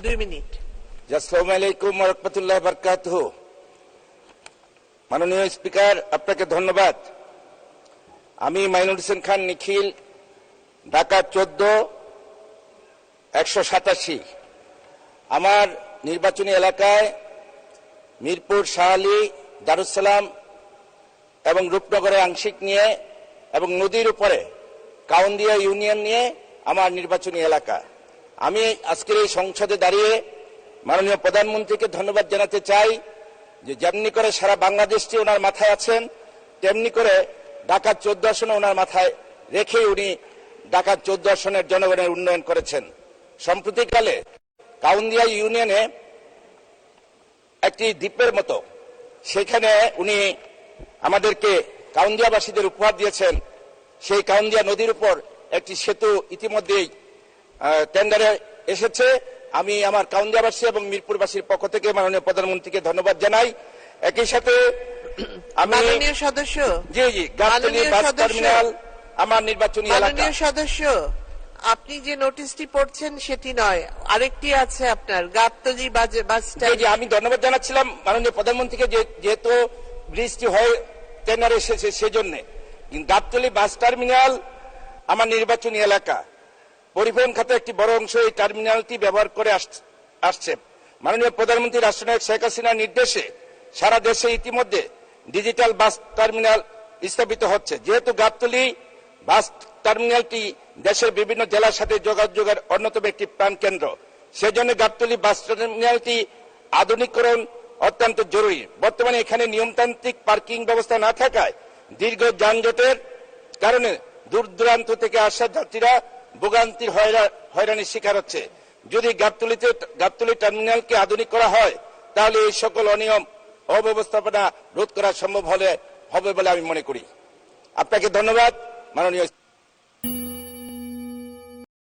2 minute. আসসালামু আলাইকুম ওয়া রাহমাতুল্লাহি ওয়া বারাকাতুহু। মাননীয় স্পিকার, আপনাকে ধন্যবাদ। আমি মাইনুল হোসেন খান নিখিল, ঢাকা 14-187। আমার নির্বাচনী এলাকায় মিরপুর, শাহালি, দারুসালাম এবং রূপনগরে আংশিক নিয়ে এবং নদীর উপরে কাউন্দিয়া ইউনিয়ন নিয়ে আমার নির্বাচনী এলাকা। আমি আজকের এই সংসদে দাঁড়িয়ে মাননীয় প্রধানমন্ত্রীকে ধন্যবাদ জানাতে চাই যে যেমনি করে সারা বাংলাদেশটি ওনার মাথায় আছেন, তেমনি করে ঢাকা 14 আসনে ওনার মাথায় রেখে উনি ঢাকা 14 আসনের জনগণের উন্নয়ন করেছেন। সম্প্রতিকালে কাউন্দিয়া ইউনিয়নে একটি দ্বীপের মতো, সেখানে উনি আমাদেরকে কাউন্দিয়াবাসীদের উপহার দিয়েছেন। সেই কাউন্দিয়া নদীর উপর একটি সেতু ইতিমধ্যেই টেন্ডারে এসেছে। আমি আমার কাউন্দিয়াবাসী এবং মিরপুরবাসীর পক্ষ থেকে মাননীয় প্রধানমন্ত্রীকে ধন্যবাদ জানাই। একই সাথে আমি মাননীয় সদস্য, জি গাবতলী বাস টার্মিনাল আমার নির্বাচনী এলাকা। মাননীয় সদস্য, আপনি যে নোটিশটি পড়ছেন সেটি নয়, আরেকটি আছে আপনার, গাবতলী বাস স্ট্যান্ড। জি, আমি ধন্যবাদ জানাচ্ছিলাম মাননীয় প্রধানমন্ত্রীকে যেহেতু বৃষ্টি হয়ে টেন্ডার এসেছে সেজন্য। গাবতলী বাস টার্মিনাল আমার নির্বাচনী এলাকা। পরিবহন খাতে একটি বড় অংশ এই টার্মিনালটি ব্যবহার করে আসছে। মাননীয় প্রধানমন্ত্রী রাষ্ট্রনায়ক শেখ হাসিনার নির্দেশে সারা দেশে ইতিমধ্যে ডিজিটাল বাস টার্মিনাল স্থাপিত হচ্ছে। যেহেতু গাবতলী বাস টার্মিনালটি দেশের বিভিন্ন জেলার সাথে যোগাযোগের অন্যতম একটি প্রাণকেন্দ্র, সেজন্য গাবতলী বাস টার্মিনালটি আধুনিকরণ অত্যন্ত জরুরি। বর্তমানে এখানে নিয়মতান্ত্রিক পার্কিং ব্যবস্থা না থাকায় দীর্ঘ যানজটের কারণে দূর দূরান্ত থেকে আসা যাত্রীরা ভোগান্তির হয়রানির শিকার হচ্ছে। যদি গাবতলী টার্মিনালকে আধুনিক করা হয় তাহলে এই সকল অনিয়ম অব্যবস্থাপনা রোধ করা সম্ভব হবে বলে আমি মনে করি। আপনাকে ধন্যবাদ মাননীয়